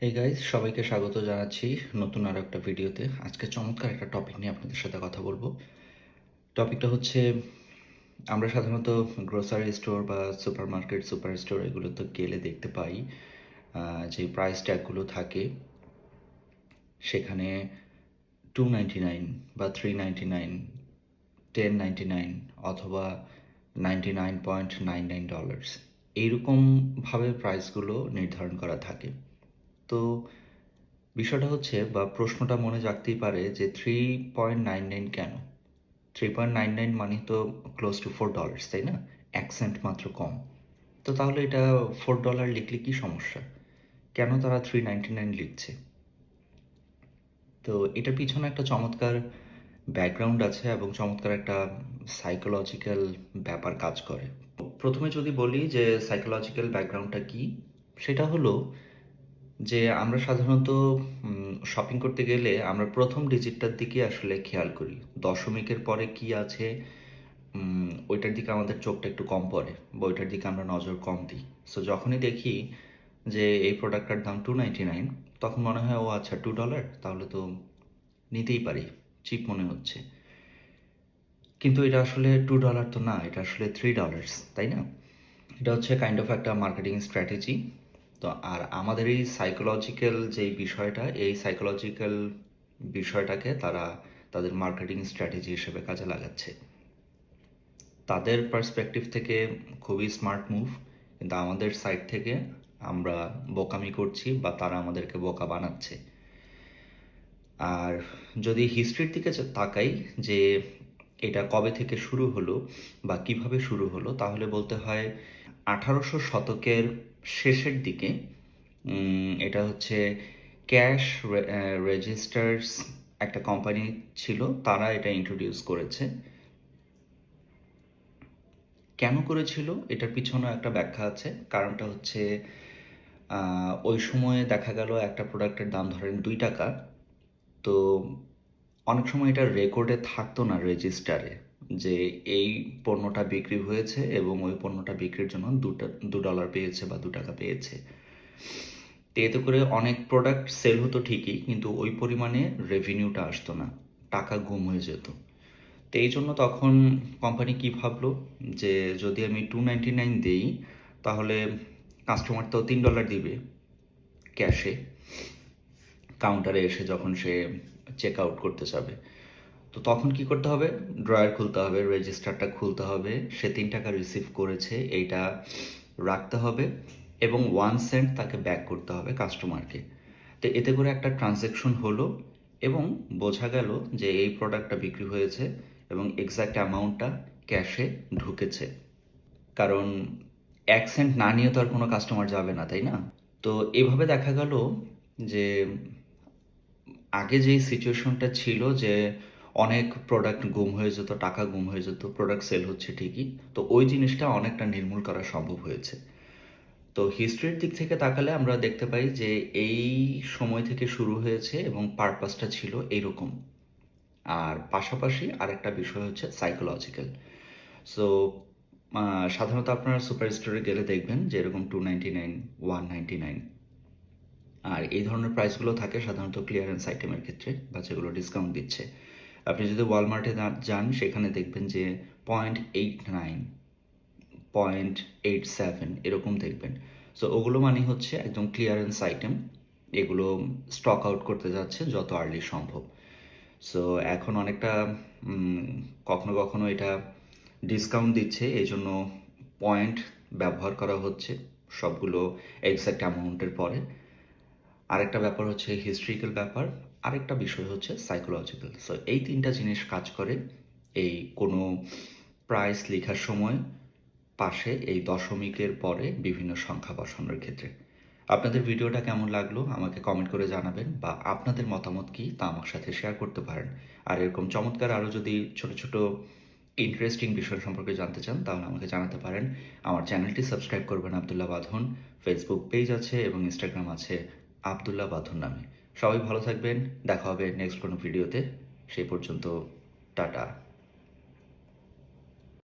এই গাইজ সবাইকে স্বাগত জানাচ্ছি নতুন আরও একটা ভিডিওতে। আজকে চমৎকার একটা টপিক নিয়ে আপনাদের সাথে কথা বলবো। টপিকটা হচ্ছে আমরা সাধারণত গ্রোসারি স্টোর বা সুপারমার্কেট, সুপার স্টোর এগুলোতে গেলে দেখতে পাই যে প্রাইস ট্যাগগুলো থাকে সেখানে 299 বা 399, 1099 অথবা $99.99 এইরকমভাবে প্রাইসগুলো নির্ধারণ করা থাকে। তো বিষয়টা হচ্ছে বা প্রশ্নটা মনে জাগতেই পারে যে 3.99 কেন? 3.99 মানে তো ক্লোজ টু $4, তাই না? 1 সেন্ট মাত্র কম। তো তাহলে এটা $4 লিখলে কি সমস্যা? কেন তারা 399 লিখছে? তো এটার পিছনে একটা চমৎকার ব্যাকগ্রাউন্ড আছে এবং চমৎকার একটা সাইকোলজিক্যাল ব্যাপার কাজ করে। প্রথমে যদি বলি যে সাইকোলজিক্যাল ব্যাকগ্রাউন্ডটা কি? সেটা হলো যে আমরা সাধারণত শপিং করতে গেলে আমরা প্রথম ডিজিটটার দিকে আসলে খেয়াল করি। দশমিকের পরে কি আছে ওইটার দিকে আমাদের চোখটা একটু কম পড়ে বা ওইটার দিকে আমরা নজর কম দিই। সো যখনই দেখি যে এই প্রোডাক্টটার দাম 299, তখন মনে হয় ও আচ্ছা $2, তাহলে তো নিতেই পারি, চিপ মনে হচ্ছে। কিন্তু এটা আসলে $2 তো না, এটা আসলে $3, তাই না? এটা হচ্ছে কাইন্ড অফ একটা মার্কেটিং স্ট্র্যাটেজি। তো আর আমাদের এই সাইকোলজিক্যাল যেই বিষয়টা, এই সাইকোলজিক্যাল বিষয়টাকে তারা তাদের মার্কেটিং স্ট্র্যাটেজি হিসেবে কাজে লাগাচ্ছে। তাদের পার্সপেক্টিভ থেকে খুবই স্মার্ট মুভ, কিন্তু আমাদের সাইড থেকে আমরা বোকামি করছি বা তারা আমাদেরকে বোকা বানাচ্ছে। আর যদি হিস্ট্রির দিকে তাকাই যে এটা কবে থেকে শুরু হলো বা কিভাবে শুরু হলো, তাহলে বলতে হয় 1800 শতকের শেষের দিকে। এটা হচ্ছে ক্যাশ রেজিস্টার্স একটা কোম্পানি ছিল, তারা এটা ইন্ট্রোডিউস করেছে। কেন করেছিল এটার পিছনে একটা ব্যাখ্যা আছে। কারণটা হচ্ছে ওই সময়ে দেখা গেল একটা প্রোডাক্টের দাম ধরেন $2। তো অনেক সময় এটা রেকর্ডে থাকতো না রেজিস্টারে যে এই পণ্যটা বিক্রি হয়েছে এবং ওই পণ্যটা বিক্রির জন্য $2 পেয়েছে বা $2 পেয়েছে। তো এতে করে অনেক প্রোডাক্ট সেল হতো ঠিকই, কিন্তু ওই পরিমাণে রেভিনিউটা আসতো না, টাকা গুম হয়ে যেত। তো এই জন্য তখন কোম্পানি কি ভাবলো যে যদি আমি 299 দেই তাহলে কাস্টমার তো $3 দিবে ক্যাশে, কাউন্টারে এসে যখন সে চেক আউট করতে যাবে। তো তখন কি করতে হবে? ড্রয়ার খুলতে হবে, রেজিস্টারটা খুলতে হবে, সে $3 রিসিভ করেছে এইটা রাখতে হবে এবং 1 সেন্ট তাকে ব্যাক করতে হবে কাস্টমারকে। তো এতে করে একটা ট্রানজ্যাকশন হলো এবং বোঝা গেল যে এই প্রোডাক্টটা বিক্রি হয়েছে এবং এক্স্যাক্ট অ্যামাউন্টটা ক্যাশে ঢুকেছে। কারণ 1 সেন্ট না নিয়ে তো আর কোনো কাস্টমার যাবে না, তাই না? তো এভাবে দেখা গেল যে আগে যেই সিচুয়েশনটা ছিল যে অনেক প্রোডাক্ট গুম হয়ে যেত, টাকা গুম হয়ে যেত, প্রোডাক্ট সেল হচ্ছে ঠিকই, তো ওই জিনিসটা অনেকটা নির্মূল করা সম্ভব হয়েছে। তো হিস্ট্রির দিক থেকে তাকালে আমরা দেখতে পাই যে এই সময় থেকে শুরু হয়েছে এবং পারপাসটা ছিল এইরকম। আর পাশাপাশি আরেকটা বিষয় হচ্ছে সাইকোলজিক্যাল। সো সাধারণত আপনারা সুপার স্টোরে গেলে দেখবেন যে এরকম 299, 199, আর এই ধরনের প্রাইসগুলো থাকে সাধারণত ক্লিয়ারেন্স আইটেমের ক্ষেত্রে বা যেগুলো ডিসকাউন্ট দিচ্ছে। আপনি যদি ওয়ালমার্টে যান সেখানে দেখবেন যে 0.89, 0.87 এরকম দেখবেন। সো ওগুলো মানে হচ্ছে একদম ক্লিয়ারেন্স আইটেম, এগুলো স্টক আউট করতে যাচ্ছে যত আর্লি সম্ভব। সো এখন অনেকটা কখনো কখনো এটা ডিসকাউন্ট দিচ্ছে, এই জন্য পয়েন্ট ব্যবহার করা হচ্ছে সবগুলো এক্স্যাক্ট অ্যামাউন্টের পরে। আরেকটা ব্যাপার হচ্ছে হিস্ট্রিক্যাল ব্যাপার, আরেকটা বিষয় হচ্ছে সাইকোলজিক্যাল। সো এই 3টা জিনিস কাজ করে এই কোনো প্রাইস লেখার সময় পাশে এই দশমিকের পরে বিভিন্ন সংখ্যা বসানোর ক্ষেত্রে। আপনাদের ভিডিওটা কেমন লাগলো আমাকে কমেন্ট করে জানাবেন বা আপনাদের মতামত কী তা আমার সাথে শেয়ার করতে পারেন। আর এরকম চমৎকার আরও যদি ছোট ছোট ইন্টারেস্টিং বিষয় সম্পর্কে জানতে চান তাহলে আমাকে জানাতে পারেন। আমার চ্যানেলটি সাবস্ক্রাইব করবেন আবদুল্লাহ বাঁধন। ফেসবুক পেজ আছে এবং ইনস্টাগ্রাম আছে আবদুল্লাহ বাঁধন নামে। সবাই ভালো থাকবেন, দেখা হবে নেক্সট কোনো ভিডিওতে। সেই পর্যন্ত টাটা।